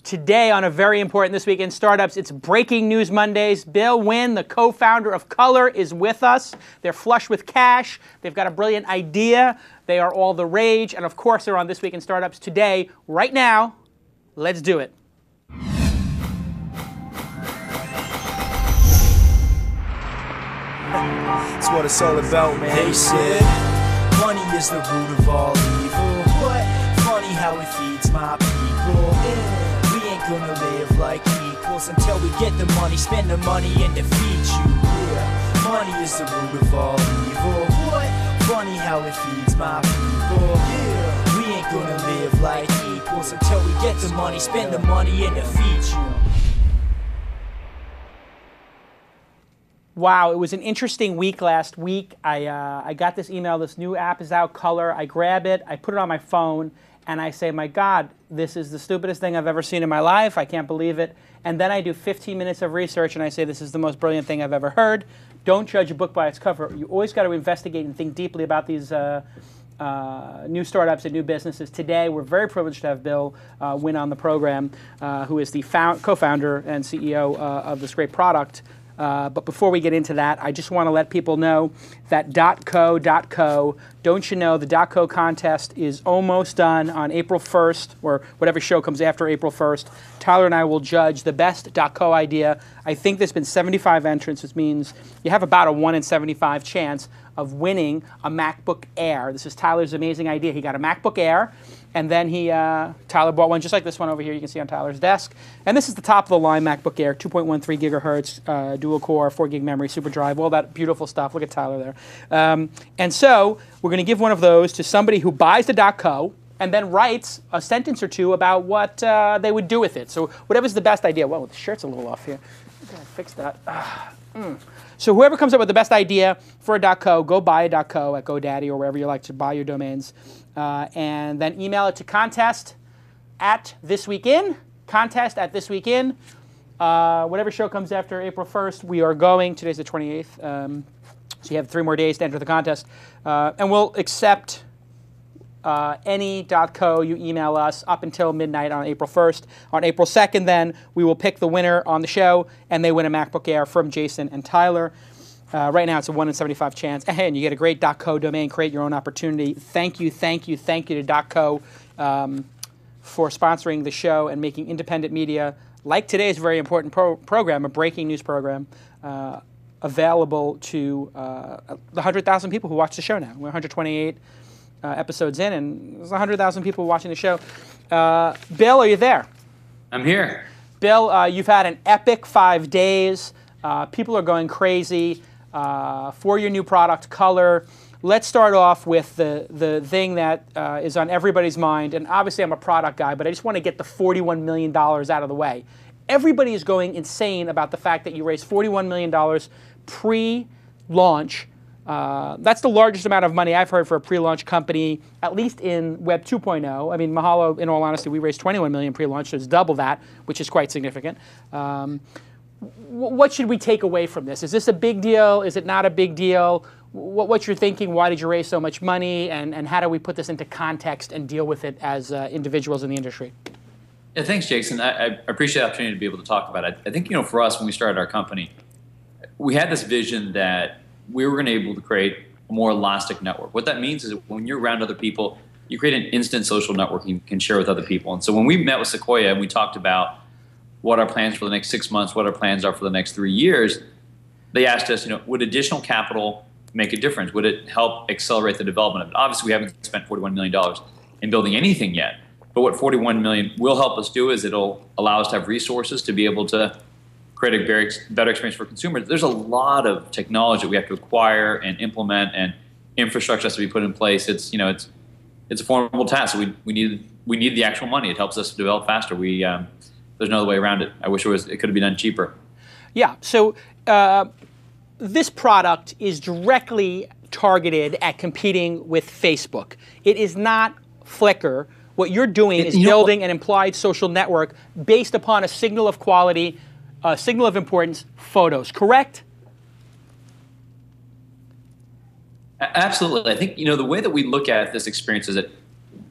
Today on a very important This Week in Startups, it's Breaking News Mondays. Bill Nguyen, the co-founder of Color, is with us. They're flush with cash. They've got a brilliant idea. They are all the rage. And of course, they're on This Week in Startups today, right now. Let's do it. That's what it's all about, man. They said money is the root of all evil. What? Funny how it feeds my people. We ain't gonna live like equals until we get the money, spend the money, and defeat you. Yeah, money is the root of all evil. What? Funny how it feeds my people. Yeah, we ain't gonna live like equals until we get the money, spend the money, and defeat you. Wow, it was an interesting week last week. I got this email, this new app is out, Color. I grab it, I put it on my phone, and I say, my God, this is the stupidest thing I've ever seen in my life. I can't believe it. And then I do 15 minutes of research, and I say, this is the most brilliant thing I've ever heard. Don't judge a book by its cover. You always got to investigate and think deeply about these new startups and new businesses. Today, we're very privileged to have Bill Nguyen on the program, who is the co-founder and CEO of this great product. But before we get into that, I just want to let people know that .co, don't you know, the .co contest is almost done on April 1st, or whatever show comes after April 1st. Tyler and I will judge the best .co idea. I think there's been 75 entrants, which means you have about a 1 in 75 chance of winning a MacBook Air. This is Tyler's amazing idea. He got a MacBook Air, and then Tyler bought one just like this one over here you can see on Tyler's desk. And this is the top of the line MacBook Air, 2.13 gigahertz, dual core, 4 gig memory, super drive, all that beautiful stuff. Look at Tyler there. And so we're going to give one of those to somebody who buys the .co and then writes a sentence or two about what they would do with it. So whatever's the best idea. Whoa, the shirt's a little off here. I gotta fix that. So whoever comes up with the best idea for a .co, go buy a .co at GoDaddy or wherever you like to buy your domains, and then email it to contest@thisweekin, contest@thisweekin. Whatever show comes after April 1st, we are going. Today's the 28th, so you have 3 more days to enter the contest, and we'll accept any .co you email us up until midnight on April 1st. On April 2nd, then, we will pick the winner on the show, and they win a MacBook Air from Jason and Tyler. Right now, it's a 1 in 75 chance, and you get a great .co domain. Create your own opportunity. Thank you to .co for sponsoring the show and making independent media, like today's very important program, a breaking news program, available to the 100,000 people who watch the show now. We're 128 episodes in, and there's 100,000 people watching the show. Bill, are you there? I'm here. Bill, you've had an epic 5 days. People are going crazy for your new product, Color. Let's start off with the thing that is on everybody's mind. And obviously, I'm a product guy, but I just want to get the $41 million out of the way. Everybody is going insane about the fact that you raised $41 million pre-launch. That's the largest amount of money I've heard for a pre-launch company, at least in Web 2.0. I mean, Mahalo, in all honesty, we raised $21 million pre-launch, so it's double that, which is quite significant. What should we take away from this? Is this a big deal? Is it not a big deal? What's your thinking? Why did you raise so much money? And how do we put this into context and deal with it as individuals in the industry? Yeah, thanks, Jason. I appreciate the opportunity to be able to talk about it. I think, for us, when we started our company, we had this vision that we were going to be able to create a more elastic network. What that means is that when you're around other people, you create an instant social network you can share with other people. And so when we met with Sequoia and we talked about what our plans for the next 6 months, what our plans are for the next 3 years, they asked us, would additional capital make a difference? Would it help accelerate the development of it? Obviously, we haven't spent $41 million in building anything yet. But what $41 million will help us do is it'll allow us to have resources to be able to create a very better experience for consumers. There's a lot of technology that we have to acquire and implement, and infrastructure has to be put in place. It's a formidable task. So we need the actual money. It helps us develop faster. There's no other way around it. I wish it could have been done cheaper. Yeah. So this product is directly targeted at competing with Facebook. It is not Flickr. What you're doing is building an implied social network based upon a signal of quality, a signal of importance, photos, correct? Absolutely. I think, the way that we look at this experience is that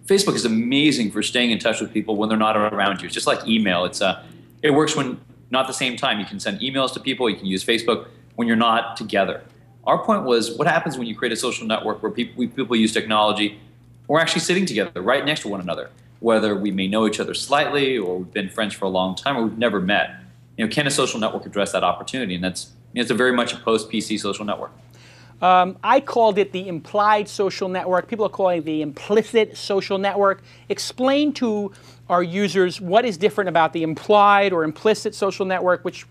Facebook is amazing for staying in touch with people when they're not around you. It's just like email. It works when not at the same time. You can send emails to people. You can use Facebook when you're not together. Our point was, what happens when you create a social network where people use technology? We're actually sitting together right next to one another, whether we may know each other slightly or we've been friends for a long time or we've never met. Can a social network address that opportunity? And it's a very much a post-PC social network. I called it the implied social network. People are calling it the implicit social network. Explain to our users what is different about the implied or implicit social network, which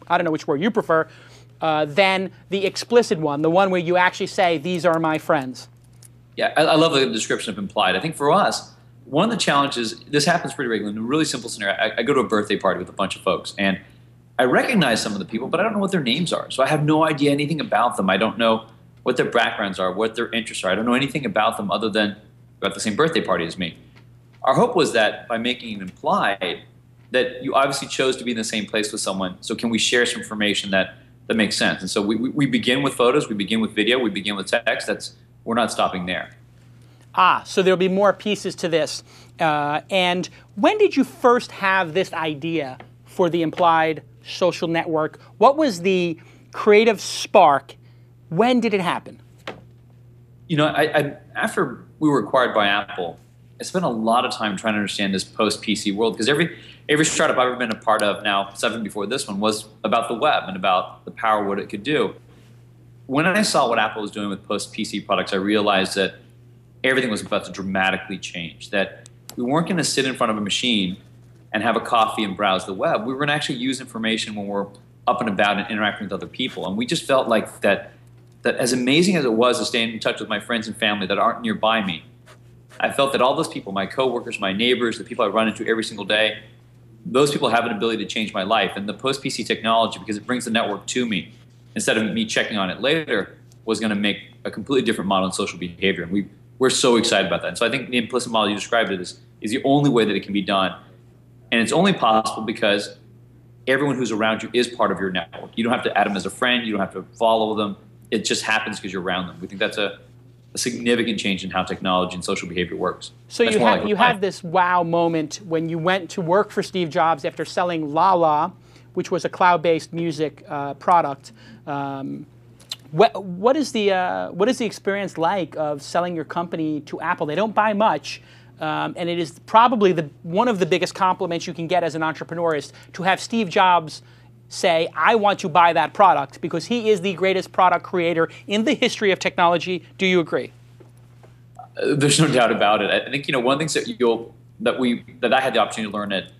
I don't know which word you prefer, than the explicit one, the one where you actually say, these are my friends. Yeah, I love the description of implied. I think for us, one of the challenges, this happens pretty regularly. In a really simple scenario, I go to a birthday party with a bunch of folks, and I recognize some of the people, but I don't know what their names are. So I have no idea anything about them. I don't know what their backgrounds are, what their interests are. I don't know anything about them other than they're at the same birthday party as me. Our hope was that by making it implied, that you obviously chose to be in the same place with someone. So can we share some information that makes sense? And so we begin with photos, we begin with video, we begin with text. We're not stopping there. So there'll be more pieces to this. And when did you first have this idea for the implied social network? What was the creative spark? When did it happen? After we were acquired by Apple, I spent a lot of time trying to understand this post-PC world, because every startup I've ever been a part of, now 7 before this one, was about the web and about the power of what it could do. When I saw what Apple was doing with post-PC products, I realized that everything was about to dramatically change, that we weren't going to sit in front of a machine and have a coffee and browse the web. We were going to actually use information when we're up and about and interacting with other people. And we just felt like that as amazing as it was to stay in touch with my friends and family that aren't nearby me, I felt that all those people, my coworkers, my neighbors, the people I run into every single day, those people have an ability to change my life. And the post-PC technology, because it brings the network to me, instead of me checking on it later, was going to make a completely different model in social behavior. And we're so excited about that. And so I think the implicit model you described it is the only way that it can be done. And it's only possible because everyone who's around you is part of your network. You don't have to add them as a friend. You don't have to follow them. It just happens because you're around them. We think that's a significant change in how technology and social behavior works. So you had this wow moment when you went to work for Steve Jobs after selling Lala, which was a cloud-based music product. What is the experience like of selling your company to Apple? They don't buy much, and it is probably one of the biggest compliments you can get as an entrepreneur is to have Steve Jobs say, I want to buy that product, because he is the greatest product creator in the history of technology. Do you agree? There's no doubt about it. I think one of the things that I had the opportunity to learn at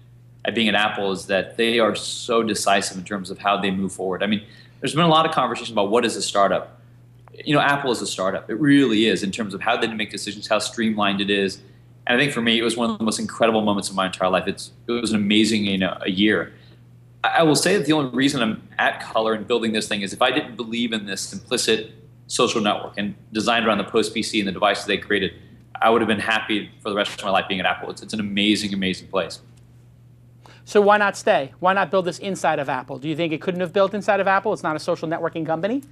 being at Apple is that they are so decisive in terms of how they move forward. I mean, there's been a lot of conversation about what is a startup. Apple is a startup. It really is, in terms of how they make decisions, how streamlined it is. And I think for me, it was one of the most incredible moments of my entire life. It was an amazing a year. I will say that the only reason I'm at Color and building this thing is if I didn't believe in this implicit social network and designed around the post-PC and the devices they created, I would have been happy for the rest of my life being at Apple. It's an amazing, amazing place. So why not stay? Why not build this inside of Apple? Do you think it couldn't have built inside of Apple? It's not a social networking company?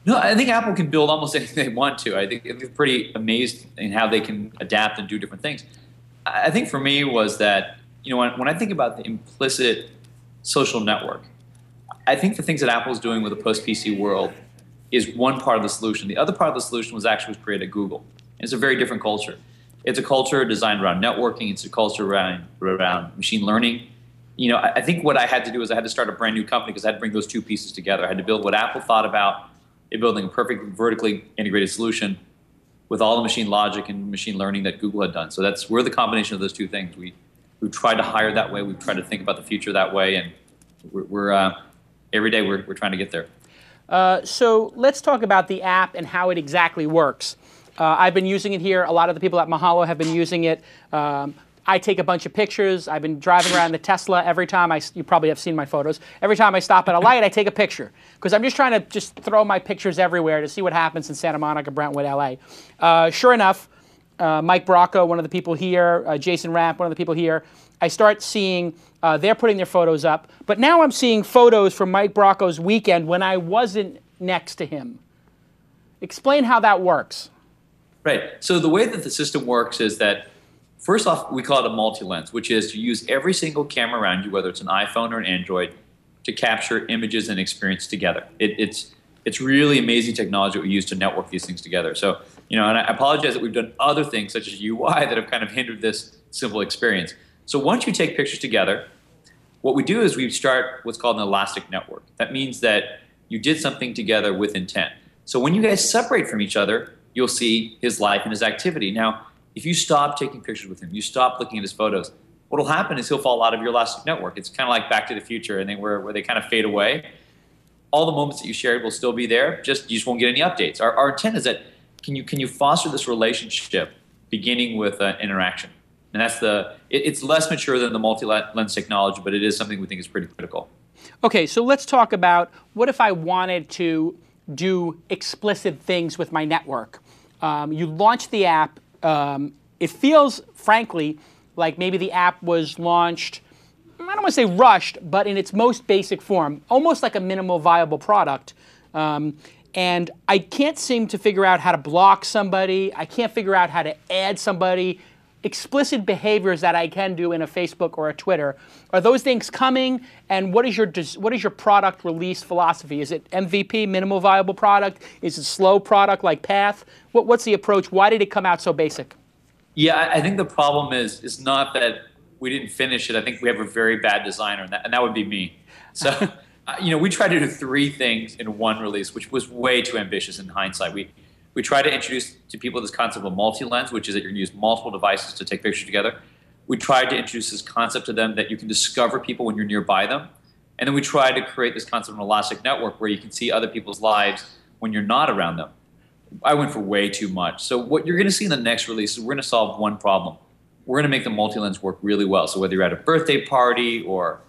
No, I think Apple can build almost anything they want to. I think they're pretty amazed in how they can adapt and do different things. I think for me was that, when I think about the implicit social network, I think the things that Apple is doing with the post-PC world is one part of the solution. The other part of the solution was created at Google. It's a very different culture. It's a culture designed around networking. It's a culture around machine learning. I think what I had to do is I had to start a brand new company because I had to bring those two pieces together. I had to build what Apple thought about in building a perfect vertically integrated solution with all the machine logic and machine learning that Google had done. So we're the combination of those two things. We tried to hire that way. We've tried to think about the future that way, and we're every day we're trying to get there. So let's talk about the app and how it exactly works. I've been using it here. A lot of the people at Mahalo have been using it. I take a bunch of pictures. I've been driving around the Tesla every time you probably have seen my photos. Every time I stop at a light, I take a picture because I'm just trying to throw my pictures everywhere to see what happens in Santa Monica, Brentwood, LA. Sure enough, Mike Bracco, one of the people here, Jason Ramp, one of the people here, I start seeing they're putting their photos up. But now I'm seeing photos from Mike Bracco's weekend when I wasn't next to him. Explain how that works. Right. So the way that the system works is that, first off, we call it a multi-lens, which is to use every single camera around you, whether it's an iPhone or an Android, to capture images and experience together. It's really amazing technology that we use to network these things together. So, and I apologize that we've done other things such as UI that have kind of hindered this simple experience. So once you take pictures together, what we do is we start what's called an elastic network. That means that you did something together with intent. So when you guys separate from each other, you'll see his life and his activity. Now, if you stop taking pictures with him, you stop looking at his photos, what will happen is he'll fall out of your elastic network. It's kind of like Back to the Future, and where they kind of fade away. All the moments that you shared will still be there. You just won't get any updates. Our intent is that can you foster this relationship beginning with interaction, and it's less mature than the multi-lens technology, but it is something we think is pretty critical. Okay, so let's talk about what if I wanted to do explicit things with my network. You launch the app. It feels, frankly, like maybe the app was launched, I don't want to say rushed, but in its most basic form, almost like a minimal viable product. And I can't seem to figure out how to block somebody. I can't figure out how to add somebody. Explicit behaviors that I can do in a Facebook or a Twitter. Are those things coming? And what is your product release philosophy? Is it MVP, minimal viable product? Is it slow product like Path? What's the approach? Why did it come out so basic? Yeah, I think the problem is not that we didn't finish it. I think we have a very bad designer, and that would be me. So, we tried to do 3 things in one release, which was way too ambitious in hindsight. We tried to introduce to people this concept of multi-lens, which is that you're going to use multiple devices to take pictures together. We tried to introduce this concept to them that you can discover people when you're nearby them. And then we tried to create this concept of an elastic network where you can see other people's lives when you're not around them. I went for way too much. So what you're going to see in the next release is we're going to solve one problem. We're going to make the multi-lens work really well. So whether you're at a birthday party or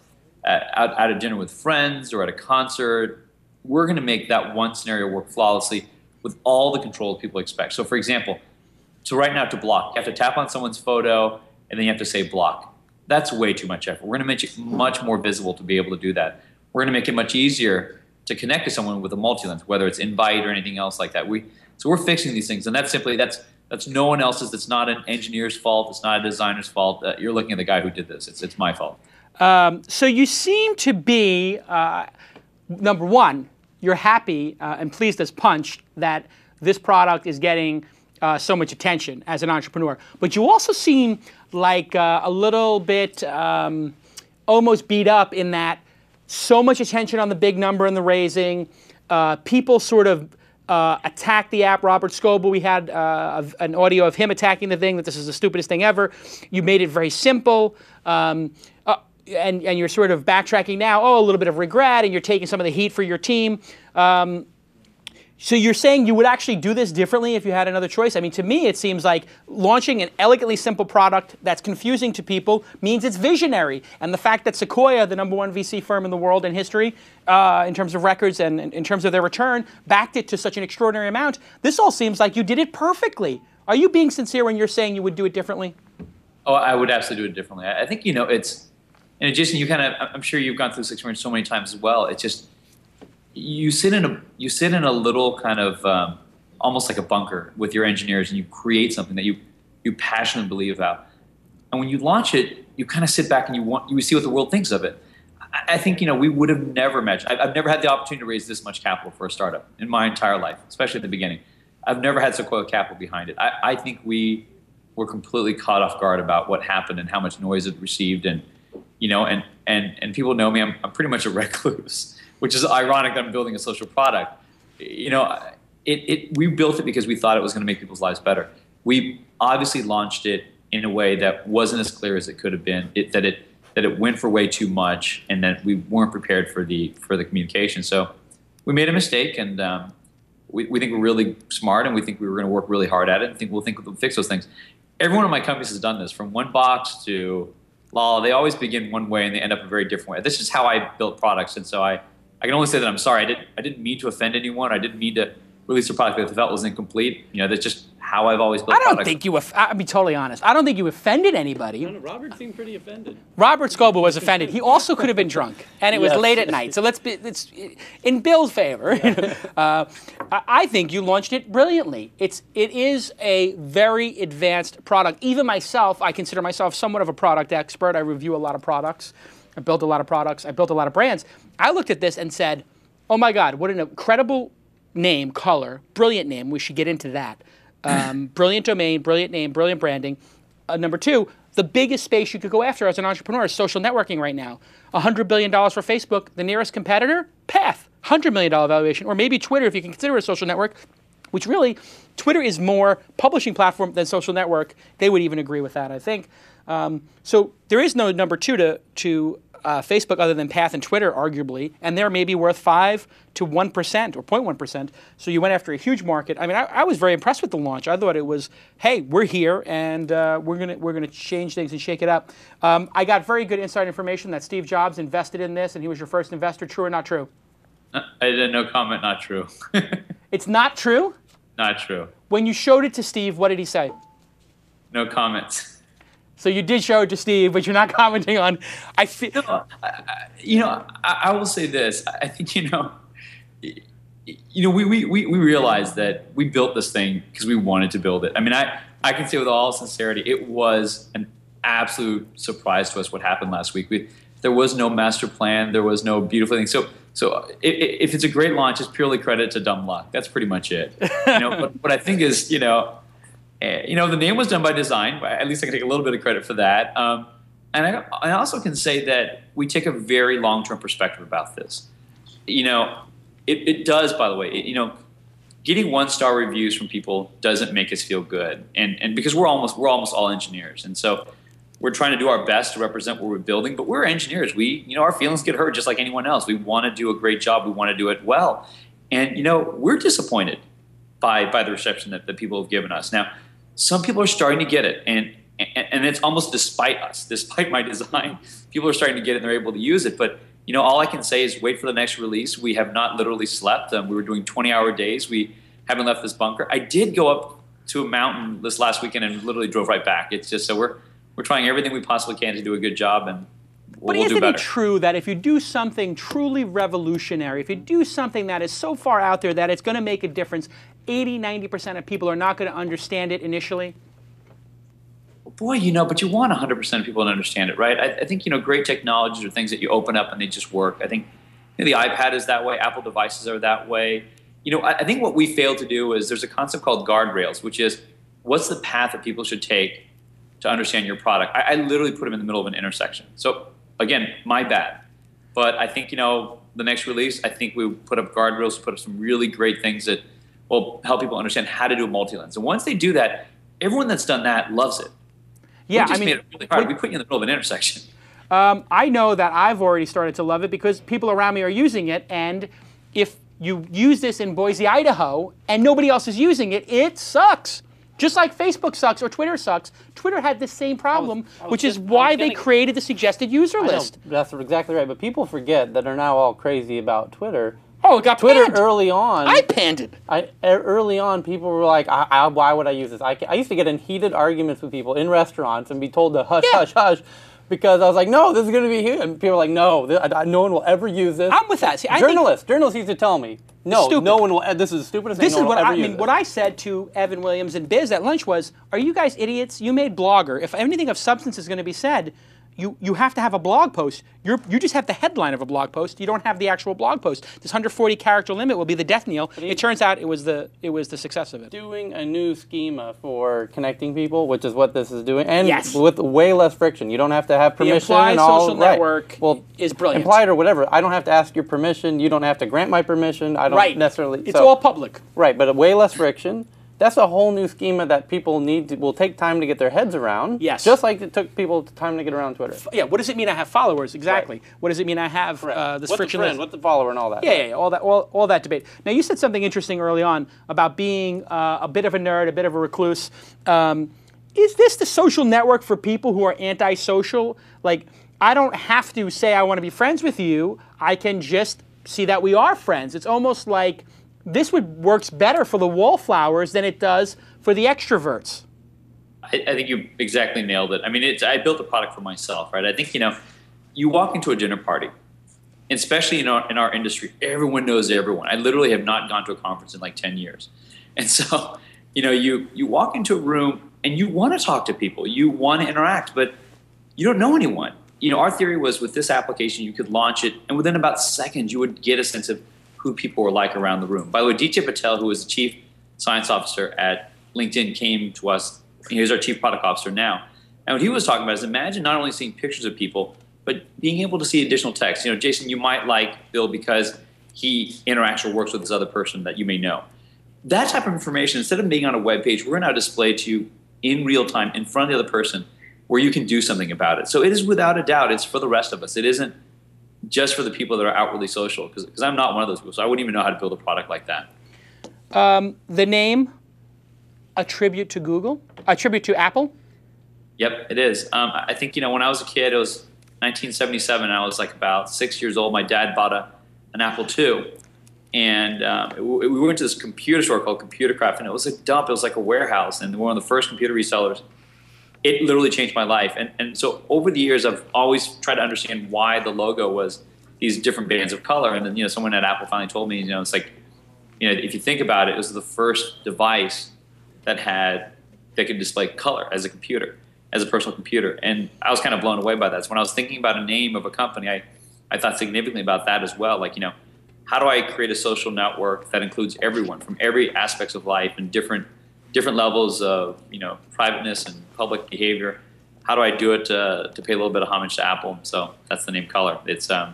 at a dinner with friends or at a concert, we're going to make that one scenario work flawlessly with all the controls people expect. So for example, right now to block, you have to tap on someone's photo and then you have to say block. That's way too much effort. We're going to make it much more visible to be able to do that. We're going to make it much easier to connect to someone with a multi-lens, whether it's invite or anything else like that. So we're fixing these things, and that's no one else's. It's not an engineer's fault. It's not a designer's fault. You're looking at the guy who did this. It's my fault. So you seem to be, number one, you're happy and pleased as punch that this product is getting so much attention as an entrepreneur. But you also seem like a little bit almost beat up in that so much attention on the big number and the raising. People sort of attack the app. Robert Scoble, we had an audio of him attacking the thing, that this is the stupidest thing ever. You made it very simple. And you're sort of backtracking now, a little bit of regret, and you're taking some of the heat for your team. So you're saying you would actually do this differently if you had another choice? I mean, to me, it seems like launching an elegantly simple product that's confusing to people means it's visionary. And the fact that Sequoia, the #1 VC firm in the world in history, in terms of records and in terms of their return, backed it to such an extraordinary amount, this all seems like you did it perfectly. Are you being sincere when you're saying you would do it differently? Oh, I would absolutely do it differently. I think, it's, and Jason, I'm sure you've gone through this experience so many times as well. It's just, you sit in a little kind of almost like a bunker with your engineers, and you create something that you passionately believe about. And when you launch it, you kind of sit back and you see what the world thinks of it. I think we would have never imagined. I've never had the opportunity to raise this much capital for a startup in my entire life, especially at the beginning. I've never had Sequoia Capital behind it. I think we were completely caught off guard about what happened and how much noise it received, and people know me. I'm pretty much a recluse, which is ironic that I'm building a social product. We built it because we thought it was going to make people's lives better. We obviously launched it in a way that wasn't as clear as it could have been. That it went for way too much, and that we weren't prepared for the communication. So we made a mistake, and we think we're really smart, and we think we were going to work really hard at it, and we'll fix those things. Every one of my companies has done this, from OneBox to Lala. They always begin one way and they end up a very different way. This is how I built products, and so I can only say that I'm sorry. I didn't mean to offend anyone. I didn't mean to release a product that I felt was incomplete. That's just how I've always built I don't products. think you, I'll be totally honest, I don't think you offended anybody. Robert seemed pretty offended. Robert Scoble was offended. He also could have been drunk, and it was late at night. So it's in Bill's favor. I think you launched it brilliantly. It is a very advanced product. Even myself, I consider myself somewhat of a product expert. I review a lot of products. I built a lot of products. I built a lot of brands. I looked at this and said, oh my God, what an incredible name, color, brilliant name. We should get into that. Brilliant domain, brilliant name, brilliant branding. Number two, the biggest space you could go after as an entrepreneur is social networking right now. $100 billion for Facebook. The nearest competitor, Path, $100 million valuation. Or maybe Twitter, if you can consider a social network, which really, Twitter is more publishing platform than social network. They would even agree with that, I think. So there is no number two to Facebook other than Path and Twitter, arguably, and they're maybe worth 5 to 1% or 0.1%. So you went after a huge market. I mean, I was very impressed with the launch. I thought it was, hey, we're here and we're gonna change things and shake it up. I got very good inside information that Steve Jobs invested in this and he was your first investor. True or not true? I did no comment. Not true. It's not true? Not true. When you showed it to Steve, what did he say? No comments. So you did show it to Steve, but you're not commenting on. I feel. No, I will say this. I think we realized that we built this thing because we wanted to build it. I mean, I can say with all sincerity, it was an absolute surprise to us what happened last week. There was no master plan. There was no beautiful thing. So if it's a great launch, it's purely credit to dumb luck. That's pretty much it. But what I think is, the name was done by design. At least I can take a little bit of credit for that. And I also can say that we take a very long-term perspective about this. It does, by the way. Getting one-star reviews from people doesn't make us feel good, and because we're almost all engineers, and so we're trying to do our best to represent what we're building. But we're engineers. Our feelings get hurt just like anyone else. We want to do a great job. We want to do it well, and we're disappointed by the reception that people have given us. Now, some people are starting to get it, and it's almost despite us, despite my design. People are starting to get it and they're able to use it. But all I can say is wait for the next release. We have not literally slept. We were doing 20-hour days. We haven't left this bunker. I did go up to a mountain this last weekend and literally drove right back. It's just so we're trying everything we possibly can to do a good job, and we'll do better. But isn't it true that if you do something truly revolutionary, if you do something that is so far out there that it's going to make a difference, 80-90% of people are not going to understand it initially? Boy, but you want 100% of people to understand it, right? I think, great technologies are things that you open up and they just work. I think the iPad is that way. Apple devices are that way. I think what we fail to do is there's a concept called guardrails, which is what's the path that people should take to understand your product. I literally put them in the middle of an intersection. So, again, my bad. But I think, the next release, I think we put up guardrails, put up some really great things that will help people understand how to do a multi-lens. And once they do that, everyone that's done that loves it. Yeah, we just made it really hard. We put you in the middle of an intersection. I know that I've already started to love it because people around me are using it, and if you use this in Boise, Idaho, and nobody else is using it, it sucks. Just like Facebook sucks or Twitter sucks. Twitter had the same problem, which is why they created the suggested user list. That's exactly right, but people forget that they're now all crazy about Twitter. Oh, it got Twitter panned. Early on. I panned it. Early on, people were like, why would I use this? I used to get in heated arguments with people in restaurants and be told to hush, hush, hush, because I was like, no, this is going to be huge. And people were like, no, no one will ever use this. I'm with that. See, journalists used to tell me, no one will, this is the stupidest thing, this is what I mean. What I said to Evan Williams and Biz at lunch was, are you guys idiots? You made Blogger. If anything of substance is going to be said, you have to have a blog post. You just have the headline of a blog post. You don't have the actual blog post. This 140 character limit will be the death knell. It turns out it was the success of it. Doing a new schema for connecting people, which is what this is doing, and yes, with way less friction. You don't have to have permission. The implied and all, social network is brilliant. Implied or whatever. I don't have to ask your permission. You don't have to grant my permission. I don't necessarily. It's all public. Right, but way less friction. That's a whole new schema that people will take time to get their heads around. Yes. Just like it took people time to get around Twitter. Yeah, what does it mean I have followers? Exactly. Right. What does it mean I have this frictionless? What's the follower and all that? Yeah, all that debate. Now, you said something interesting early on about being a bit of a nerd, a bit of a recluse. Is this the social network for people who are antisocial? Like, I don't have to say I want to be friends with you. I can just see that we are friends. It's almost like this works better for the wallflowers than it does for the extroverts. I think you exactly nailed it. I mean, I built a product for myself, right? I think, you walk into a dinner party, and especially in our industry, everyone knows everyone. I literally have not gone to a conference in like 10 years. And so, you walk into a room and you want to talk to people, you want to interact, but you don't know anyone. Our theory was with this application, you could launch it, and within about seconds, you would get a sense of who people were like around the room. By the way, DJ Patel, who was the chief science officer at LinkedIn, came to us. He's our chief product officer now. And what he was talking about is imagine not only seeing pictures of people, but being able to see additional text. Jason, you might like Bill because he interacts or works with this other person that you may know. That type of information, instead of being on a web page, we're now display to you in real time in front of the other person where you can do something about it. So it is without a doubt, it's for the rest of us. It isn't just for the people that are outwardly social, because I'm not one of those people, so I wouldn't even know how to build a product like that. The name, attribute to Apple? Yep, it is. I think, when I was a kid, it was 1977. I was like about 6 years old. My dad bought an Apple II. And we went to this computer store called Computer Craft, and it was a dump. It was like a warehouse, and we're one of the first computer resellers. It literally changed my life. And so over the years, I've always tried to understand why the logo was these different bands of color. And then, someone at Apple finally told me, it's like, if you think about it, it was the first device that could display color as a computer, as a personal computer. And I was kind of blown away by that. So when I was thinking about a name of a company, I thought significantly about that as well. Like, how do I create a social network that includes everyone from every aspects of life and different levels of, privateness and public behavior? How do I do it to pay a little bit of homage to Apple? So that's the name Color. It's, I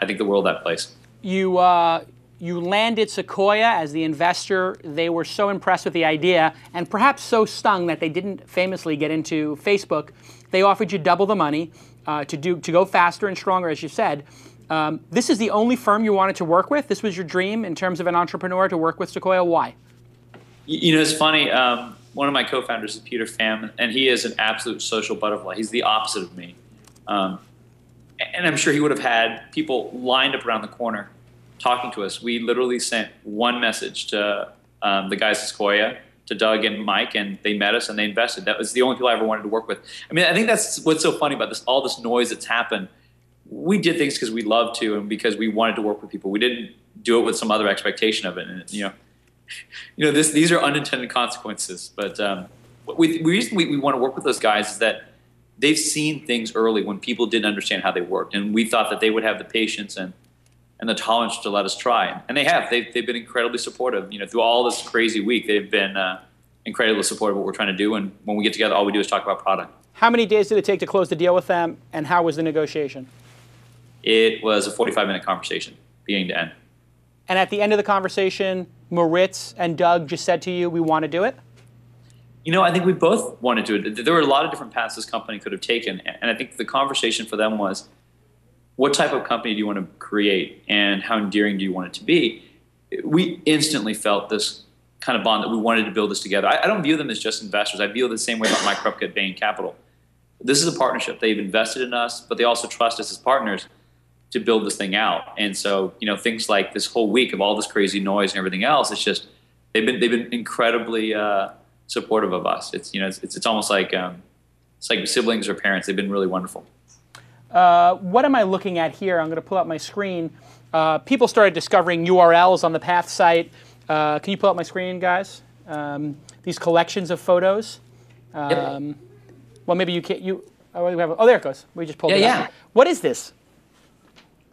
think, the world that place. You landed Sequoia as the investor. They were so impressed with the idea and perhaps so stung that they didn't famously get into Facebook. They offered you double the money to go faster and stronger, as you said. This is the only firm you wanted to work with? This was your dream in terms of an entrepreneur, to work with Sequoia? Why? It's funny. One of my co-founders is Peter Pham, and he is an absolute social butterfly. He's the opposite of me. And I'm sure he would have had people lined up around the corner talking to us. We literally sent one message to the guys at Sequoia, to Doug and Mike, and they met us and they invested. That was the only people I ever wanted to work with. I mean, I think that's what's so funny about this, all this noise that's happened. We did things because we loved to and because we wanted to work with people. We didn't do it with some other expectation of it. And these are unintended consequences. But the reason we want to work with those guys is that they've seen things early when people didn't understand how they worked, and we thought that they would have the patience and the tolerance to let us try. And they have. They've been incredibly supportive. Through all this crazy week, they've been incredibly supportive of what we're trying to do. And when we get together, all we do is talk about product. How many days did it take to close the deal with them, and how was the negotiation? It was a 45-minute conversation, beginning to end. And at the end of the conversation, Moritz and Doug just said to you, we want to do it? I think we both wanted to do it. There were a lot of different paths this company could have taken. And I think the conversation for them was, what type of company do you want to create, and how endearing do you want it to be? We instantly felt this kind of bond that we wanted to build this together. I don't view them as just investors. I view the same way about Mike Krupke at Bain Capital. This is a partnership. They've invested in us, but they also trust us as partners to build this thing out. And so, things like this whole week of all this crazy noise and everything else, it's just they've been incredibly supportive of us. It's almost like it's like siblings or parents. They've been really wonderful. What am I looking at here? I'm going to pull up my screen. People started discovering URLs on the Path site. Can you pull up my screen, guys? These collections of photos. Yep. Well, maybe you can't. There it goes. We just pulled it up. Yeah. What is this?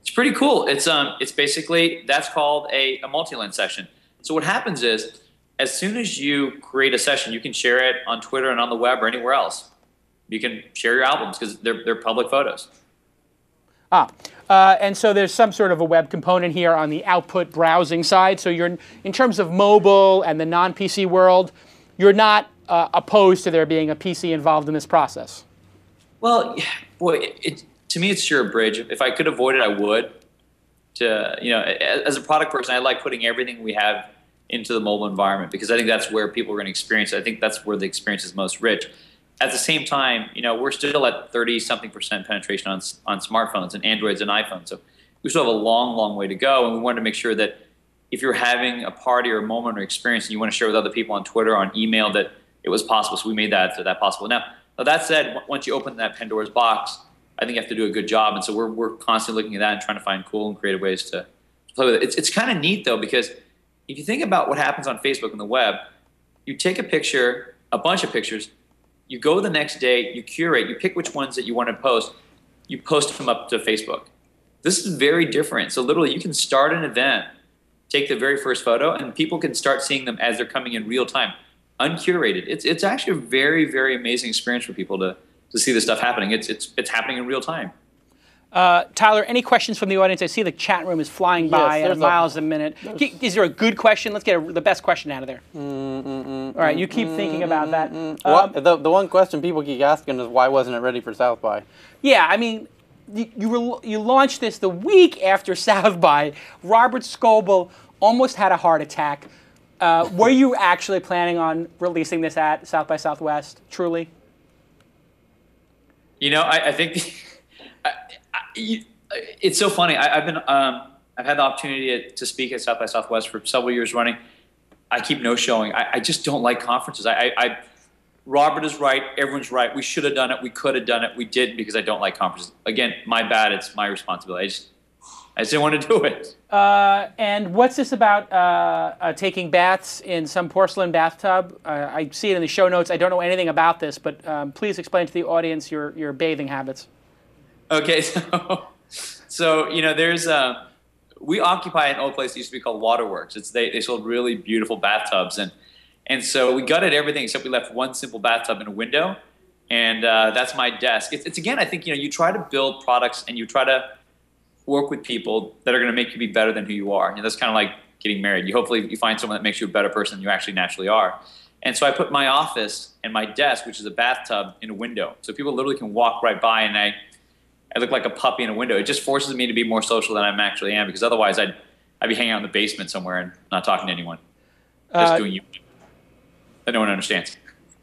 It's pretty cool. It's basically, that's called a multi-lens session. So what happens is, as soon as you create a session, you can share it on Twitter and on the web or anywhere else. You can share your albums because they're public photos. And so there's some sort of a web component here on the output browsing side. So you're, in terms of mobile and the non-PC world, you're not opposed to there being a PC involved in this process. Well, boy, to me, it's sure a bridge. If I could avoid it, I would. As a product person, I like putting everything we have into the mobile environment because I think that's where people are going to experience it. I think that's where the experience is most rich. At the same time, we're still at 30-something% penetration on smartphones and Androids and iPhones. So we still have a long, long way to go, and we wanted to make sure that if you're having a party or a moment or experience and you want to share with other people on Twitter or on email, that it was possible. So we made that possible. Now that said, once you open that Pandora's box, I think you have to do a good job. And so we're constantly looking at that and trying to find cool and creative ways to play with it. It's kind of neat though, because if you think about what happens on Facebook and the web, you take a picture, a bunch of pictures, you go the next day, you curate, you pick which ones that you want to post, you post them up to Facebook. This is very different. So literally you can start an event, take the very first photo, and people can start seeing them as they're coming in real time, uncurated. It's actually a very, very amazing experience for people to see this stuff happening. It's happening in real time. Tyler, any questions from the audience? I see the chat room is flying by at miles a minute. Is there a good question? Let's get the best question out of there. All right, you keep thinking about that. The one question people keep asking is, why wasn't it ready for South by? Yeah, I mean, you launched this the week after South by. Robert Scoble almost had a heart attack. Were you actually planning on releasing this at South by Southwest, truly? You know, I think it's so funny. I've had the opportunity to speak at South by Southwest for several years running. I keep no-showing. I just don't like conferences. Robert is right. Everyone's right. We should have done it. We could have done it. We didn't, because I don't like conferences. Again, my bad. It's my responsibility. I just didn't want to do it. And what's this about taking baths in some porcelain bathtub? I see it in the show notes. I don't know anything about this, but please explain to the audience your bathing habits. Okay, so you know, there's we occupy an old place that used to be called Waterworks. They sold really beautiful bathtubs, and so we gutted everything except we left one simple bathtub and a window, and that's my desk. It's again, I think, you know, you try to build products and you try to work with people that are going to make you be better than who you are. And that's kind of like getting married. You find someone that makes you a better person than you actually naturally are. And so I put my office and my desk, which is a bathtub, in a window, so people literally can walk right by, and I look like a puppy in a window. It just forces me to be more social than I actually am, because otherwise I'd be hanging out in the basement somewhere and not talking to anyone, just doing you that no one understands.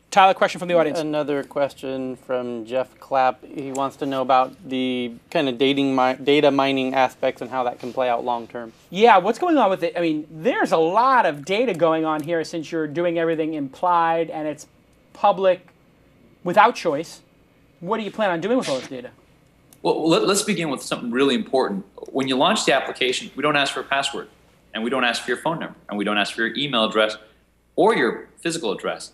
Tyler, question from the audience. Another question from Jeff Clapp. He wants to know about the kind of data mining aspects and how that can play out long term. Yeah, what's going on with it? I mean, there's a lot of data going on here, since you're doing everything implied and it's public without choice. What do you plan on doing with all this data? Well, let's begin with something really important. When you launch the application, we don't ask for a password, and we don't ask for your phone number, and we don't ask for your email address or your physical address.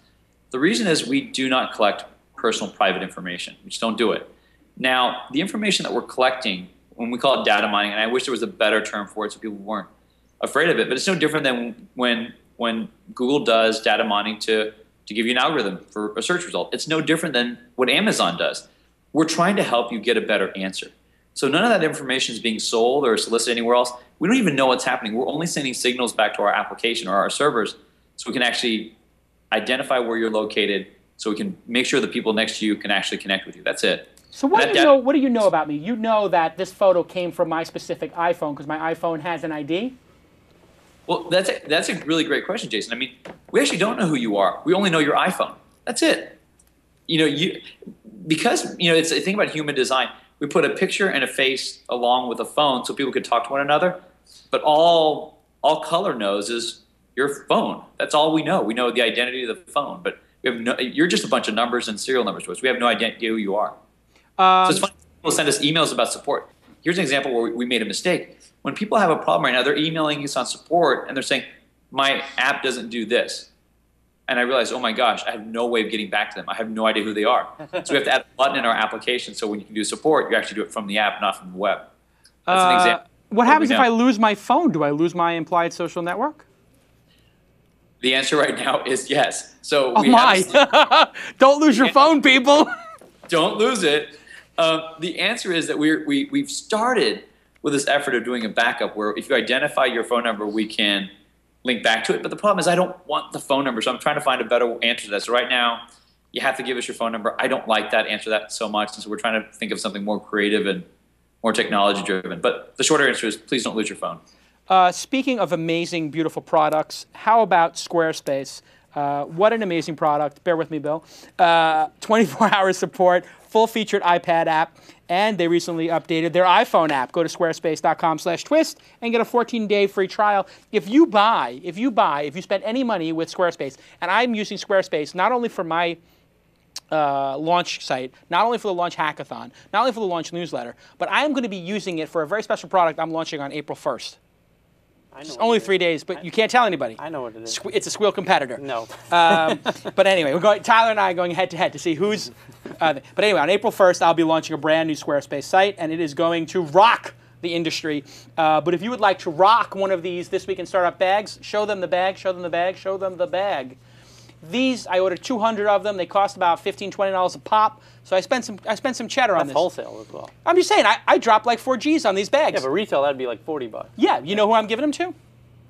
The reason is we do not collect personal private information. We just don't do it. Now, the information that we're collecting, when we call it data mining, and I wish there was a better term for it so people weren't afraid of it, but it's no different than when Google does data mining to give you an algorithm for a search result. It's no different than what Amazon does. We're trying to help you get a better answer. So none of that information is being sold or solicited anywhere else. We don't even know what's happening. We're only sending signals back to our application or our servers, so we can actually identify where you're located, so we can make sure the people next to you can actually connect with you. That's it. So what do you know about me? You know that this photo came from my specific iPhone because my iPhone has an ID? Well, that's a really great question, Jason. I mean, we actually don't know who you are. We only know your iPhone. That's it. You know, because it's a thing about human design. We put a picture and a face along with a phone so people could talk to one another, but all color knows is your phone. That's all we know. We know the identity of the phone, but you're just a bunch of numbers and serial numbers to us. We have no idea who you are. So it's funny, people send us emails about support. Here's an example where we made a mistake. When people have a problem right now, they're emailing us on support and they're saying, my app doesn't do this. And I realized, oh my gosh, I have no way of getting back to them. I have no idea who they are. So we have to add a button in our application so when you can do support, you actually do it from the app, not from the web. That's an example. What happens if I lose my phone? Do I lose my implied social network? The answer right now is yes. So Don't lose your phone, people. Don't lose it. The answer is that we've started with this effort of doing a backup where if you identify your phone number, we can link back to it. But the problem is I don't want the phone number, so I'm trying to find a better answer to that. So right now, you have to give us your phone number. I don't like that, answer that so much, and so we're trying to think of something more creative and more technology-driven. But the shorter answer is please don't lose your phone. Speaking of amazing, beautiful products, how about Squarespace? What an amazing product. Bear with me, Bill. 24-hour support, full-featured iPad app, and they recently updated their iPhone app. Go to squarespace.com/twist and get a 14-day free trial. If you spend any money with Squarespace, and I'm using Squarespace not only for my launch site, not only for the launch hackathon, not only for the launch newsletter, but I am going to be using it for a very special product I'm launching on April 1st. It's only 3 days, but you can't tell anybody. I know what it is. It's a squeal competitor. No. But anyway, Tyler and I are going head-to-head to see who's... but anyway, on April 1st, I'll be launching a brand new Squarespace site, and it is going to rock the industry. But if you would like to rock one of these This Week in Startup bags, show them the bag, show them the bag, show them the bag. These, I ordered 200 of them. They cost about $15, $20 a pop. So I spent some cheddar on this. That's wholesale as well. I'm just saying, I dropped like 4 G's on these bags. Yeah, but retail, that'd be like $40. Yeah, you know who I'm giving them to?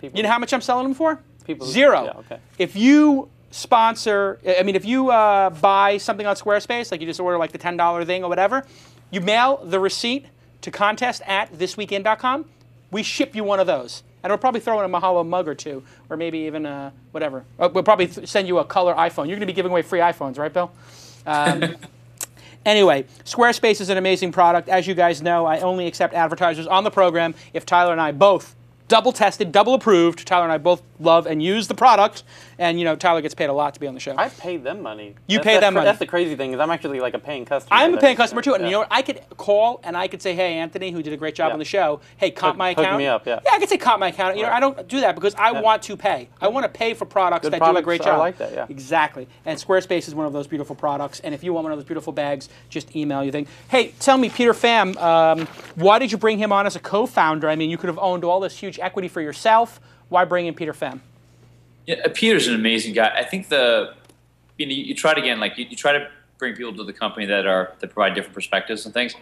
People. You know how much I'm selling them for? People. Zero. Yeah, okay. If you sponsor, if you buy something on Squarespace, like you just order like the $10 thing or whatever, you mail the receipt to contest@thisweekend.com, we ship you one of those. And we'll probably throw in a Mahalo mug or two, or maybe even whatever. We'll probably send you a color iPhone. You're going to be giving away free iPhones, right, Bill? Anyway, Squarespace is an amazing product. As you guys know, I only accept advertisers on the program if Tyler and I both double-tested, double-approved. Tyler and I both love and use the product. And, Tyler gets paid a lot to be on the show. I paid them money. You pay them money. That's the crazy thing, is I'm actually like a paying customer. I'm a paying customer, too. And you know what? I could call and I could say, hey, Anthony, who did a great job on the show, hey, comp my account. Hook me up, yeah. Yeah, I could say comp my account. I don't do that because I want to pay. I want to pay for products that do a great job. I like that, yeah. Exactly. And Squarespace is one of those beautiful products. And if you want one of those beautiful bags, just email your thing. Hey, tell me, Peter Pham, why did you bring him on as a co-founder? I mean, you could have owned all this huge equity for yourself. Why bring in Peter Pham? Yeah, Peter's an amazing guy. I think you try to, again, like you try to bring people to the company that provide different perspectives and things.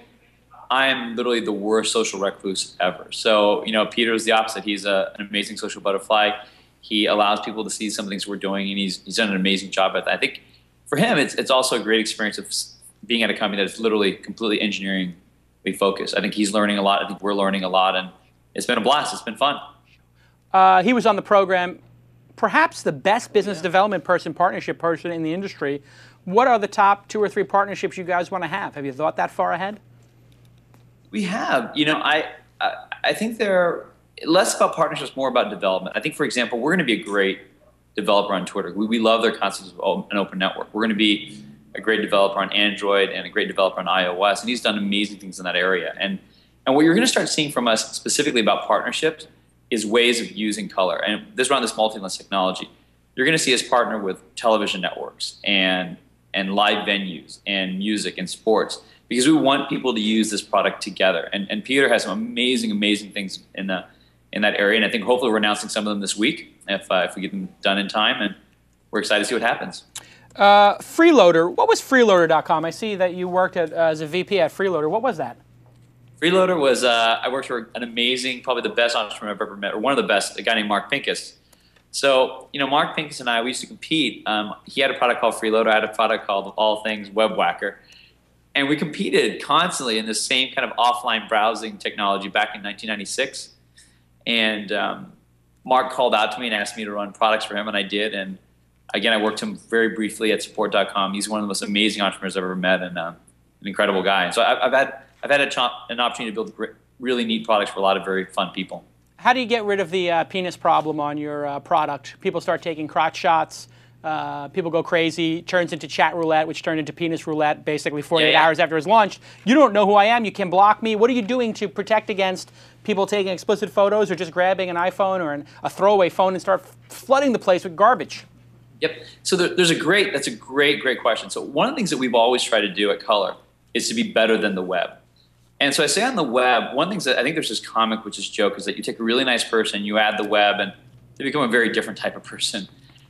I'm literally the worst social recluse ever. So, Peter's the opposite. He's an amazing social butterfly. He allows people to see some of the things we're doing, and he's done an amazing job at that. I think for him, it's also a great experience of being at a company that is literally completely engineeringly focused. I think he's learning a lot. I think we're learning a lot, and it's been a blast. It's been fun. He was on the program. Perhaps the best business development partnership person in the industry. What are the top 2 or 3 partnerships you guys want to have? Have you thought that far ahead? We have. I think they're less about partnerships, more about development. I think, for example, we're going to be a great developer on Twitter. We love their concept of an open network. We're going to be a great developer on Android and a great developer on iOS, and he's done amazing things in that area. And what you're going to start seeing from us specifically about partnerships is ways of using color. And this around this multi-lens technology, you're going to see us partner with television networks and live venues and music and sports, because we want people to use this product together. And Peter has some amazing, amazing things in that area. And I think hopefully we're announcing some of them this week if we get them done in time. And we're excited to see what happens. Freeloader. What was freeloader.com? I see that you worked as a VP at Freeloader. What was that? Freeloader was, I worked for an amazing, probably the best entrepreneur I've ever met, or one of the best, a guy named Mark Pincus. So, Mark Pincus and I, we used to compete. He had a product called Freeloader. I had a product called, of all things, WebWhacker. And we competed constantly in this same kind of offline browsing technology back in 1996. And Mark called out to me and asked me to run products for him, and I did. And again, I worked him very briefly at support.com. He's one of the most amazing entrepreneurs I've ever met, and an incredible guy. And so I've had an opportunity to build really neat products for a lot of very fun people. How do you get rid of the penis problem on your product? People start taking crotch shots. People go crazy. Turns into Chatroulette, which turned into penis roulette basically 48 hours after it's launched. You don't know who I am. You can block me. What are you doing to protect against people taking explicit photos or just grabbing an iPhone or a throwaway phone and start flooding the place with garbage? Yep. So that's a great question. So one of the things that we've always tried to do at Color is to be better than the web. And so I say on the web, one of the things that I think there's this comic, which is joke, is that you take a really nice person, you add the web, and they become a very different type of person.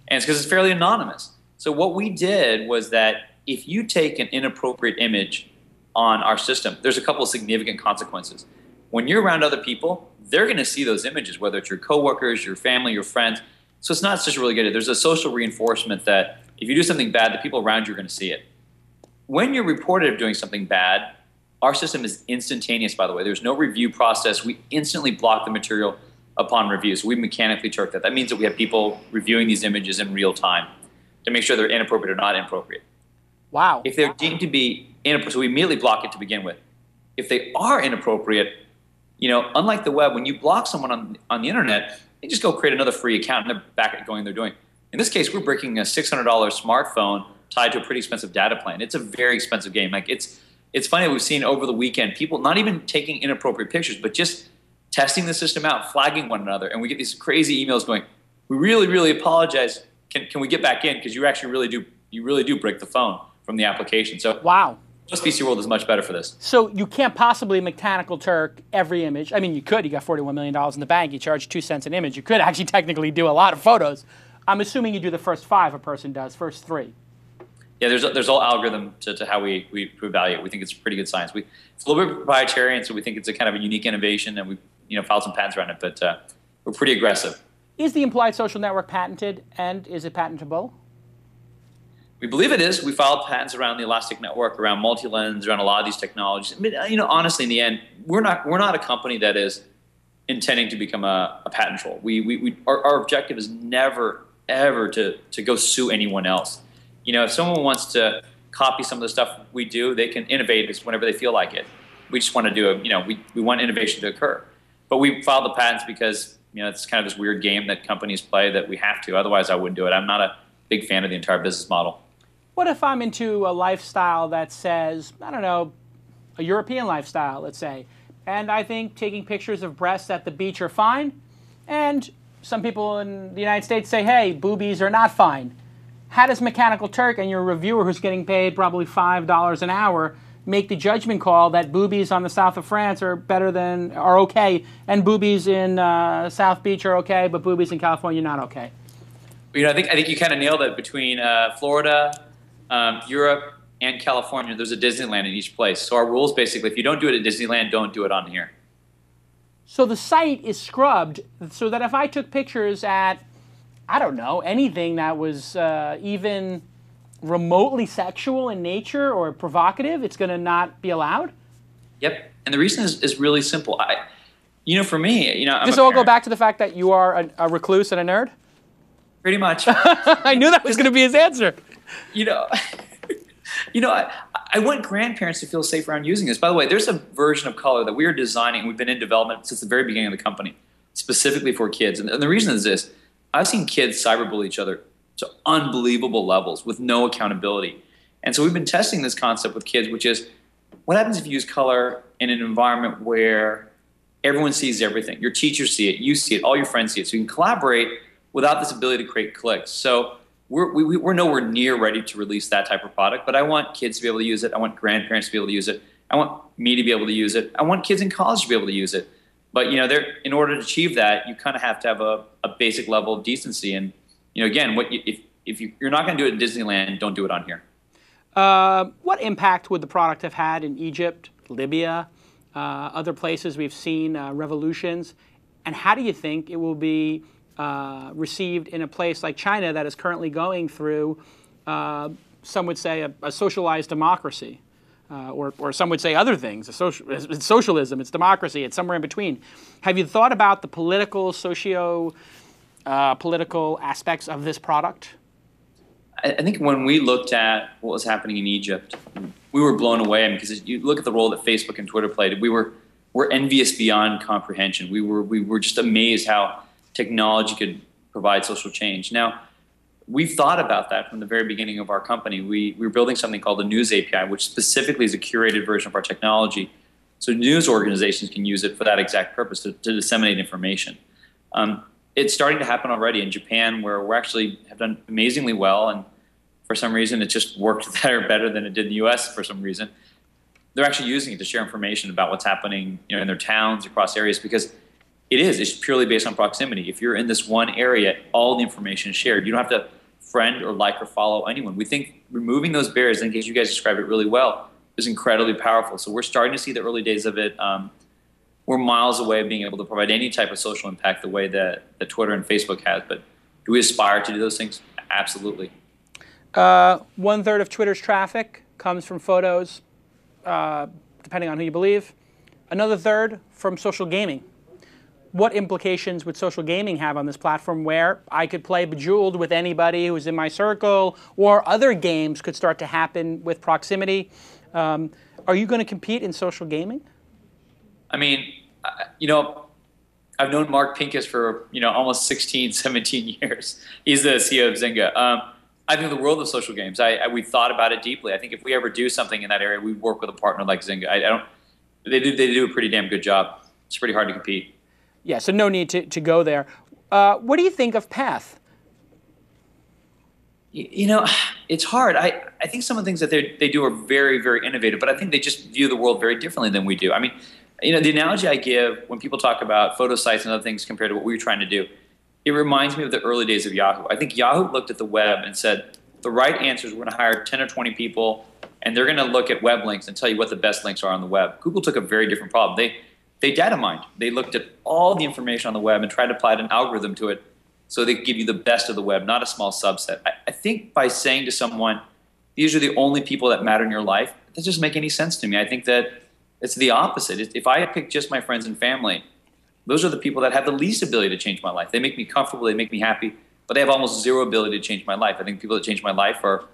And it's because it's fairly anonymous. So what we did was that if you take an inappropriate image on our system, there's a couple of significant consequences. When you're around other people, they're going to see those images, whether it's your coworkers, your family, your friends. So it's not just really good. There's a social reinforcement that if you do something bad, the people around you are going to see it. When you're reported of doing something bad, our system is instantaneous, by the way. There's no review process. We instantly block the material upon review. So we mechanically turk that. That means that we have people reviewing these images in real time. to make sure they're inappropriate or not inappropriate. Wow. If they're deemed to be inappropriate, so we immediately block it to begin with. If they are inappropriate, unlike the web, when you block someone on the internet, they just go create another free account and they're back at going they're doing. In this case, we're breaking a $600 smartphone tied to a pretty expensive data plan. It's a very expensive game. Like it's funny, we've seen over the weekend people not even taking inappropriate pictures, but just testing the system out, flagging one another, and we get these crazy emails going, "We really, really apologize. Can we get back in? Because you actually really do break the phone from the application." So wow. Just PC World is much better for this. So you can't possibly mechanical Turk every image. I mean, you could. You got $41 million in the bank. You charge 2 cents an image. You could actually technically do a lot of photos. I'm assuming you do the first 5 a person does, first 3. Yeah, there's a whole algorithm to how we evaluate. We think it's pretty good science. It's a little bit proprietary, and so we think it's a kind of a unique innovation, and we filed some patents around it, but we're pretty aggressive. Is the implied social network patented, and is it patentable? We believe it is. We filed patents around the elastic network, around multi-lens, around a lot of these technologies. I mean, honestly, in the end, we're not a company that is intending to become a patent troll. Our objective is never, ever to go sue anyone else. If someone wants to copy some of the stuff we do, they can innovate whenever they feel like it. We just want to do we want innovation to occur. But we filed the patents because, it's kind of this weird game that companies play that we have to. Otherwise, I wouldn't do it. I'm not a big fan of the entire business model. What if I'm into a lifestyle that says, I don't know, a European lifestyle, let's say, and I think taking pictures of breasts at the beach are fine, and some people in the United States say, hey, boobies are not fine. How does Mechanical Turk and your reviewer, who's getting paid probably $5 an hour, make the judgment call that boobies on the south of France are okay, and boobies in South Beach are okay, but boobies in California not okay? I think you kind of nailed it. Between Florida, Europe, and California, there's a Disneyland in each place. So our rules basically, if you don't do it at Disneyland, don't do it on here. So the site is scrubbed so that if I took pictures at, I don't know, anything that was even remotely sexual in nature or provocative, it's going to not be allowed? Yep. And the reason is really simple. For me, I'm Does this all go back to the fact that you are a recluse and a nerd? Pretty much. I knew that was going to be his answer. I want grandparents to feel safe around using this. By the way, there's a version of color that we are designing. We've been in development since the very beginning of the company, specifically for kids. And the reason is this. I've seen kids cyberbully each other to unbelievable levels with no accountability. And so we've been testing this concept with kids, which is what happens if you use color in an environment where everyone sees everything? Your teachers see it, you see it, all your friends see it. So you can collaborate without this ability to create clicks. So we're nowhere near ready to release that type of product, but I want kids to be able to use it. I want grandparents to be able to use it. I want me to be able to use it. I want kids in college to be able to use it. But in order to achieve that, you kind of have to have a basic level of decency. And again, if you're not going to do it in Disneyland, don't do it on here. What impact would the product have had in Egypt, Libya, other places we've seen revolutions? And how do you think it will be received in a place like China that is currently going through, some would say, a socialized democracy? Or some would say other things. It's socialism, it's democracy, it's somewhere in between. Have you thought about the political, political aspects of this product? I think when we looked at what was happening in Egypt, we were blown away. Because you look at the role that Facebook and Twitter played, we're envious beyond comprehension. We were just amazed how technology could provide social change. Now, we've thought about that from the very beginning of our company. We were building something called the News API, which specifically is a curated version of our technology. So news organizations can use it for that exact purpose, to disseminate information. It's starting to happen already in Japan, where we actually have done amazingly well, and for some reason it just worked better than it did in the US for some reason. They're actually using it to share information about what's happening in their towns, across areas, because it's purely based on proximity. If you're in this one area, all the information is shared. You don't have to friend or like or follow anyone. We think removing those barriers, in case you guys described it really well, is incredibly powerful. So we're starting to see the early days of it. We're miles away of being able to provide any type of social impact the way that Twitter and Facebook has. But do we aspire to do those things? Absolutely. 1/3 of Twitter's traffic comes from photos, depending on who you believe. Another third from social gaming. what implications would social gaming have on this platform where I could play Bejeweled with anybody who's in my circle, or other games could start to happen with proximity? Are you going to compete in social gaming? I mean, I've known Mark Pincus for, almost 16, 17 years. He's the CEO of Zynga. I think the world of social games, we've thought about it deeply. I think if we ever do something in that area, we work with a partner like Zynga. They do a pretty damn good job. It's pretty hard to compete. Yeah, so no need to go there. What do you think of Path? It's hard. I think some of the things that they do are very, very innovative, but I think they just view the world very differently than we do. I mean, the analogy I give when people talk about photo sites and other things compared to what we were trying to do, it reminds me of the early days of Yahoo. I think Yahoo looked at the web and said, the right answer is we're going to hire 10 or 20 people, and they're going to look at web links and tell you what the best links are on the web. Google took a very different problem. They data mined. They looked at all the information on the web and tried to apply an algorithm to it so they could give you the best of the web, not a small subset. I think by saying to someone, these are the only people that matter in your life, that doesn't make any sense to me. I think that it's the opposite. If I pick just my friends and family, those are the people that have the least ability to change my life. They make me comfortable, they make me happy, but they have almost zero ability to change my life. I think people that change my life are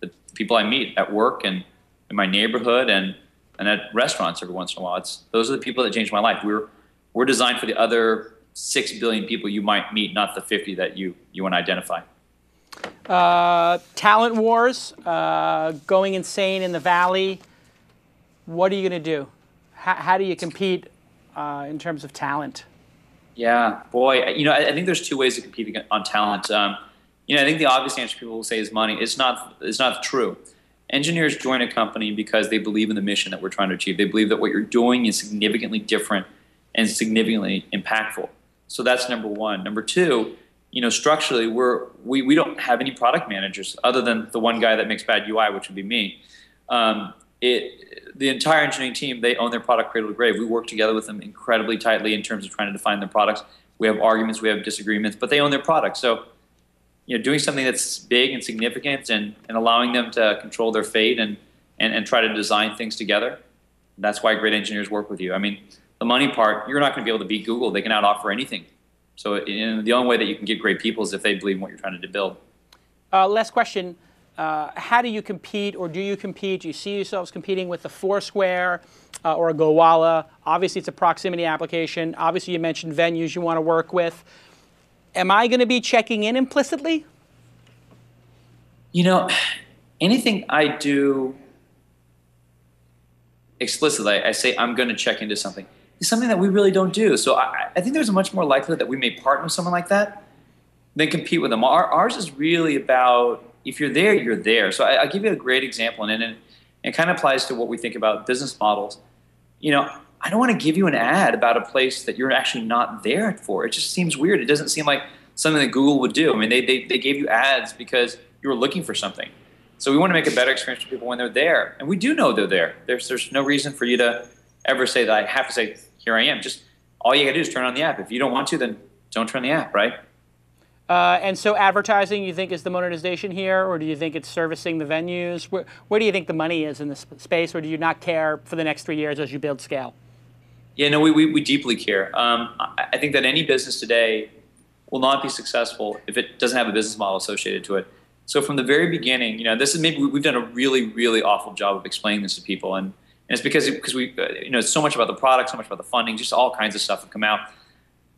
the people I meet at work and in my neighborhood and at restaurants every once in a while. Those are the people that change my life. We're designed for the other 6 billion people you might meet, not the 50 that you want to identify. Talent wars, going insane in the valley. What are you going to do? How do you compete in terms of talent? Yeah, boy, I think there's two ways to compete on talent. I think the obvious answer people will say is money. It's not true. Engineers join a company because they believe in the mission that we're trying to achieve. They believe that what you're doing is significantly different and significantly impactful. So that's number one. Number two, structurally, we don't have any product managers other than the one guy that makes bad UI, which would be me. The entire engineering team, they own their product cradle to grave. We work together with them incredibly tightly in terms of trying to define their products. We have arguments, we have disagreements, but they own their product. So, doing something that's big and significant and allowing them to control their fate and try to design things together, that's why great engineers work with you. I mean, the money part, you're not going to be able to beat Google. They can out-offer anything. So the only way that you can get great people is if they believe in what you're trying to build. Last question. How do you compete, or do you compete? Do you see yourselves competing with the Foursquare or a Gowalla? Obviously, it's a proximity application. Obviously, you mentioned venues you want to work with. Am I going to be checking in implicitly? Anything I do explicitly, I say I'm going to check into something. It's something that we really don't do. So I think there's a much more likelihood that we may partner with someone like that than compete with them. Ours is really about, if you're there, you're there. So I'll give you a great example, and it kind of applies to what we think about business models. I don't want to give you an ad about a place that you're actually not there for. It just seems weird. It doesn't seem like something that Google would do. I mean, they gave you ads because you were looking for something. So we want to make a better experience for people when they're there. And we do know they're there. There's no reason for you to ever say that I have to say, here I am. Just all you got to do is turn on the app. If you don't want to, then don't turn the app, right? And so advertising, you think, is the monetization here, or do you think it's servicing the venues? Where do you think the money is in this space, or do you not care for the next 3 years as you build scale? Yeah, no, we deeply care. I think that any business today will not be successful if it doesn't have a business model associated to it. So from the very beginning, this is maybe we've done a really, really awful job of explaining this to people, and it's because we, it's so much about the product, so much about the funding, just all kinds of stuff have come out.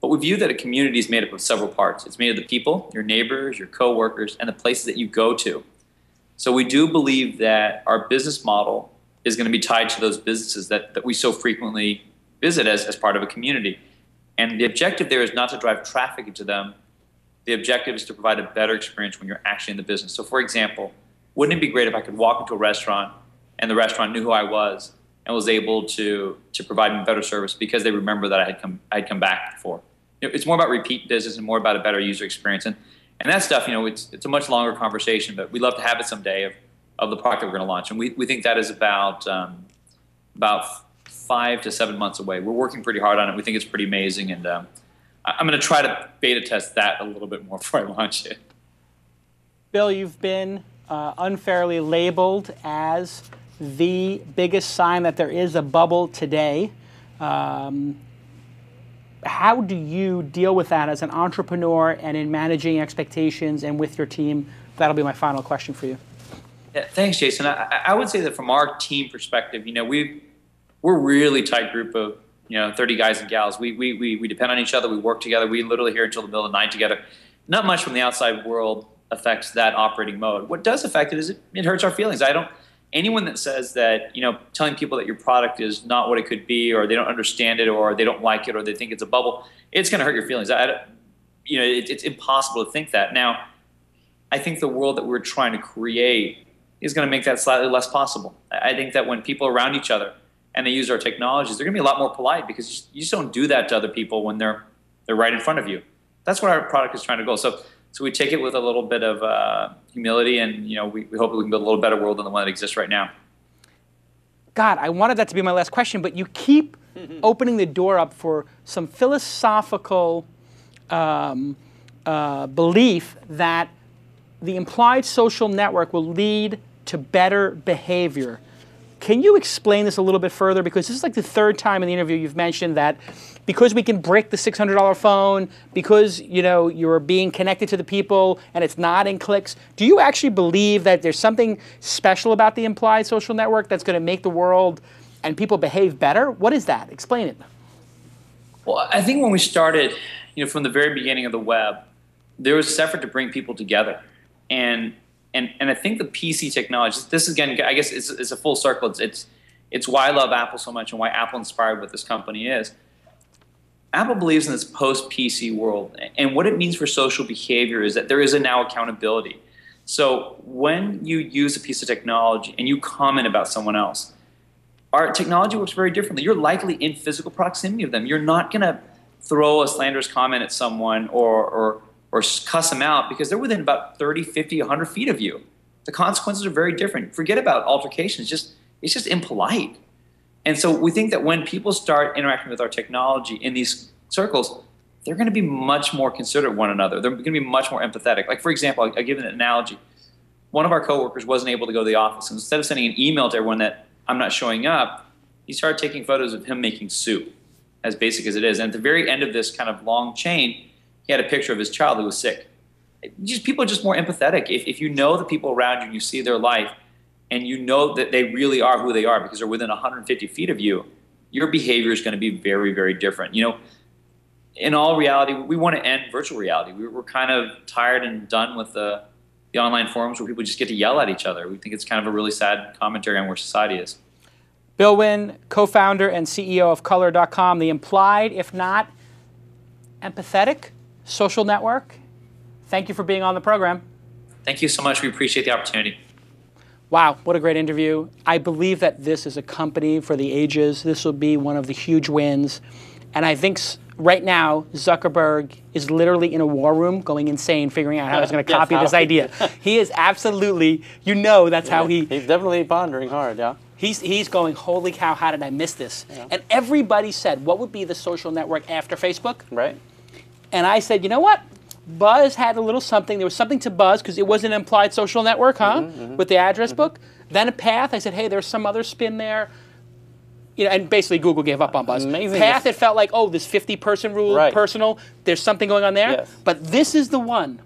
But we view that a community is made up of several parts. It's made of the people, your neighbors, your coworkers, and the places that you go to. So we do believe that our business model is going to be tied to those businesses that we so frequently visit as part of a community. And the objective there is not to drive traffic into them. The objective is to provide a better experience when you're actually in the business. So for example, wouldn't it be great if I could walk into a restaurant and the restaurant knew who I was and was able to provide me better service because they remember that I had come back before. It's more about repeat business and more about a better user experience. And that stuff, it's a much longer conversation, but we'd love to have it someday of the product that we're going to launch. And we think that is about 5 to 7 months away. We're working pretty hard on it. We think it's pretty amazing. And I'm going to try to beta test that a little bit more before I launch it. Bill, you've been unfairly labeled as the biggest sign that there is a bubble today. how do you deal with that as an entrepreneur and in managing expectations and with your team? That'll be my final question for you. Yeah, thanks, Jason. I would say that from our team perspective, we're a really tight group of 30 guys and gals. We depend on each other. We work together. We literally here until the middle of the night together. Not much from the outside world affects that operating mode. What does affect it is it hurts our feelings. Anyone that says that, telling people that your product is not what it could be, or they don't understand it, or they don't like it, or they think it's a bubble, it's going to hurt your feelings. It's impossible to think that. Now, I think the world that we're trying to create is going to make that slightly less possible. I think that when people are around each other and they use our technologies, they're going to be a lot more polite, because you just don't do that to other people when they're right in front of you. That's what our product is trying to go. So we take it with a little bit of humility, and we hope we can build a little better world than the one that exists right now. God, I wanted that to be my last question, but you keep opening the door up for some philosophical belief that the implied social network will lead to better behavior. Can you explain this a little bit further? Because this is like the third time in the interview you've mentioned that because we can brick the $600 phone, because you're being connected to the people and it's not in clicks. Do you actually believe that there's something special about the implied social network that's going to make the world and people behave better? What is that? Explain it. Well, I think when we started, from the very beginning of the web, there was this effort to bring people together. And I think the PC technology, this again, I guess it's a full circle. It's why I love Apple so much and why Apple inspired what this company is. Apple believes in this post-PC world, and what it means for social behavior is that there is now accountability. So when you use a piece of technology and you comment about someone else, our technology works very differently. You're likely in physical proximity of them. You're not going to throw a slanderous comment at someone or cuss them out because they're within about 30, 50, 100 feet of you. The consequences are very different. Forget about altercations. It's just impolite. And so we think that when people start interacting with our technology in these circles, they're going to be much more considerate of one another. They're going to be much more empathetic. Like, for example, I'll give an analogy. One of our coworkers wasn't able to go to the office. And instead of sending an email to everyone that I'm not showing up, he started taking photos of him making soup, as basic as it is. And at the very end of this kind of long chain, he had a picture of his child who was sick. People are just more empathetic. If you know the people around you and you see their life, and you know that they really are who they are because they're within 150 feet of you, your behavior is going to be very, very different. In all reality, we want to end virtual reality. We're kind of tired and done with the online forums where people just get to yell at each other. We think it's kind of a really sad commentary on where society is. Bill Nguyen, co-founder and CEO of Color.com, the implied, if not empathetic, social network. Thank you for being on the program. Thank you so much. We appreciate the opportunity. Wow, what a great interview. I believe that this is a company for the ages. This will be one of the huge wins. And I think right now, Zuckerberg is literally in a war room going insane, figuring out how he's going to copy this idea. He is absolutely, that's how he... He's definitely pondering hard, yeah. He's going, holy cow, how did I miss this? Yeah. And everybody said, what would be the social network after Facebook? Right. And I said, you know what? Buzz had a little something. There was something to Buzz because it was an implied social network, huh? With the address book. Then a Path. I said, hey, there's some other spin there. And basically Google gave up on Buzz. Amazing. Path, it felt like, this 50-person rule, personal. There's something going on there. Yes. But this is the one.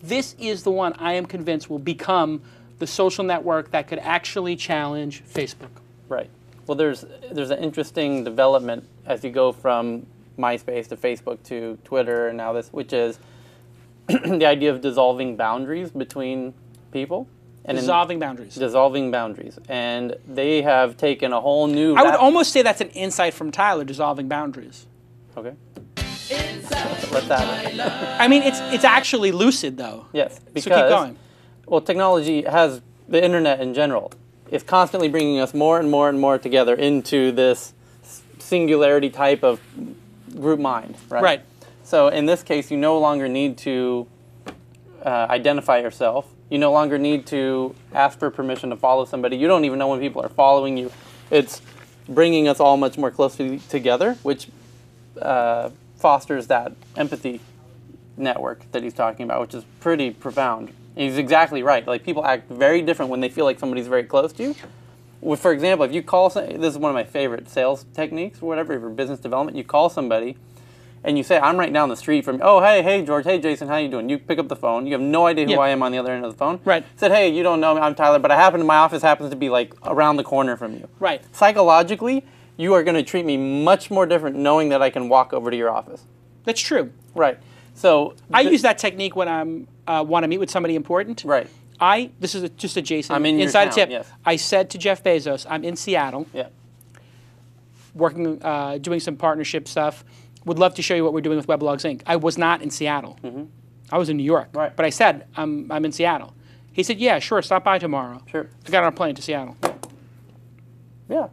This is the one I am convinced will become the social network that could actually challenge Facebook. Right. Well, there's an interesting development as you go from MySpace to Facebook to Twitter and now this, which is the idea of dissolving boundaries between people. And dissolving boundaries. Dissolving boundaries. And they have taken a whole new... I would almost say that's an insight from Tyler, dissolving boundaries. Okay. Let that... I mean, it's actually lucid, though. Yes. Because, so keep going. Well, technology has... The internet in general is constantly bringing us more and more and more together into this singularity type of group mind, right? Right. So in this case, you no longer need to identify yourself. You no longer need to ask for permission to follow somebody. You don't even know when people are following you. It's bringing us all much more closely together, which fosters that empathy network that he's talking about, which is pretty profound. And he's exactly right. Like, people act very different when they feel like somebody's very close to you. Well, for example, if you call this is one of my favorite sales techniques or whatever for business development. You call somebody, and you say, I'm right down the street from, oh, hey, George, hey, Jason, how you doing? You pick up the phone. You have no idea who I am on the other end of the phone. Right. Said, hey, you don't know me, I'm Tyler, but my office happens to be like around the corner from you. Right. Psychologically, you are going to treat me much more different knowing that I can walk over to your office. That's true. Right. So I use that technique when I want to meet with somebody important. Right. This is just a Jason I'm in your inside town, tip. yes. I said to Jeff Bezos, I'm in Seattle, Yeah. working, doing some partnership stuff. Would love to show you what we're doing with Weblogs Inc. I was not in Seattle. I was in New York. Right. But I said, I'm in Seattle. He said, yeah, sure, stop by tomorrow. Sure. I got on a plane to Seattle. Yeah.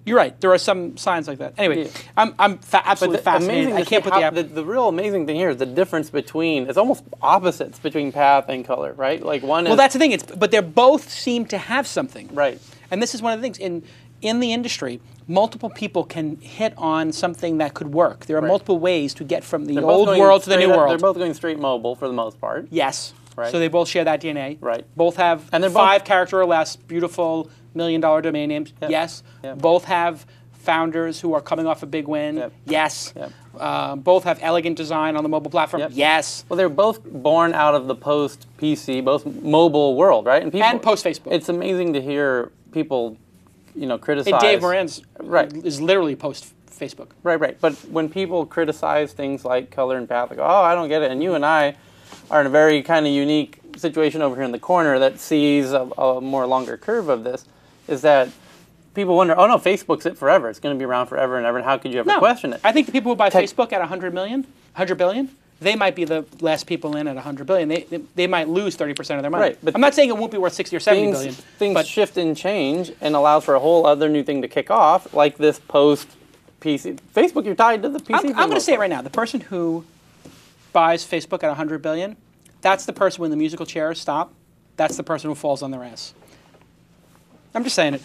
You're right. There are some signs like that. Anyway, Yeah. I'm absolutely fascinated. I can't put the app. The real amazing thing here is the difference between, it's almost opposites between path and color, right? Like one is... Well, that's the thing. But they both seem to have something. Right. And this is one of the things. In the industry, multiple people can hit on something that could work. There are multiple ways to get from the old world to the new world. They're both going straight mobile for the most part. Yes. Right. So they both share that DNA. Right. Both have And they're 5 character or less, beautiful $1 million domain names. Yep. Yes. Yep. Both have founders who are coming off a big win. Yep. Yes. Yep. Both have elegant design on the mobile platform. Yep. Yes. Well, they're both born out of the post-PC, both mobile world, right? And post-Facebook. It's amazing to hear people, criticize. And Dave Moran's Right. is literally post-Facebook. Right. But when people criticize things like color and path, like, oh, I don't get it, and you and I are in a very kind of unique situation over here in the corner that sees a more longer curve of this, is that people wonder, oh no, Facebook's it forever. It's going to be around forever and ever, and how could you ever question it? I think the people who buy Facebook at 100 billion, they might be the last people in at 100 billion. They might lose 30% of their money. Right, but I'm not saying it won't be worth 60 or 70 billion. Things shift and change and allows for a whole other new thing to kick off, like this post-PC. Facebook, you're tied to the PC. I'm going to say it right now. The person who buys Facebook at 100 billion, that's the person when the musical chairs stop, that's the person who falls on their ass. I'm just saying it.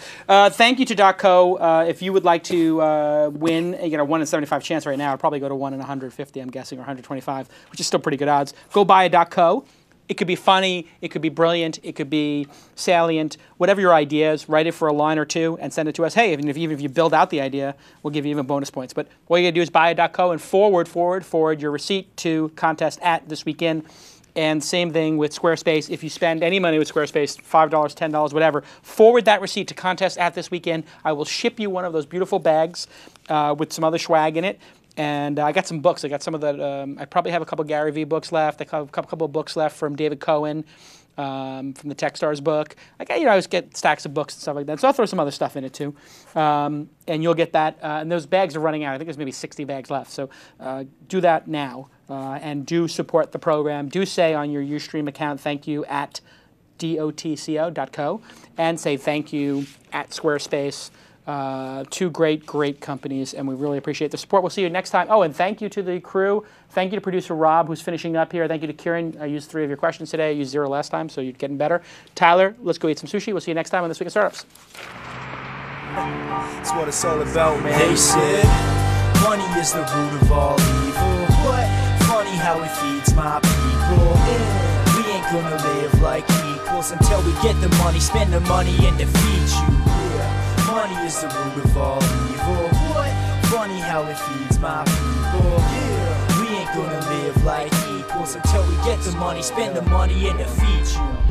Thank you to .co. If you would like to win, you get a 1 in 75 chance right now. It'll probably go to 1 in 150, I'm guessing, or 125, which is still pretty good odds. Go buy a .co. It could be funny. It could be brilliant. It could be salient. Whatever your idea is, write it for a line or two and send it to us. Hey, even if you build out the idea, we'll give you even bonus points. But all you got to do is buy a .co and forward your receipt to contest at This Week In. And same thing with Squarespace. If you spend any money with Squarespace, $5, $10, whatever, forward that receipt to contest at This Weekend. I will ship you one of those beautiful bags with some other swag in it. And I got some books. I got some of the, I probably have a couple Gary Vee books left. I have a couple of books left from David Cohen, from the Techstars book. I always get stacks of books and stuff like that. So I'll throw some other stuff in it too. And you'll get that. And those bags are running out. I think there's maybe 60 bags left. So do that now. And do support the program. Do say on your Ustream account, thank you at dotco, and say thank you at Squarespace. Two great companies, and we really appreciate the support. We'll see you next time. Oh, and thank you to the crew. Thank you to producer Rob, who's finishing up here. Thank you to Kieran. I used 3 of your questions today. I used 0 last time, so you're getting better. Tyler, let's go eat some sushi. We'll see you next time on This Week in Startups. That's what it's all about, man. They said money is the root of all evil. What? Funny how it feeds my people. Yeah. We ain't gonna live like equals until we get the money, spend the money, and defeat you. Yeah. Money is the root of all evil. What? Funny how it feeds my people. Yeah. We ain't gonna live like equals until we get the money, spend the money, and defeat you.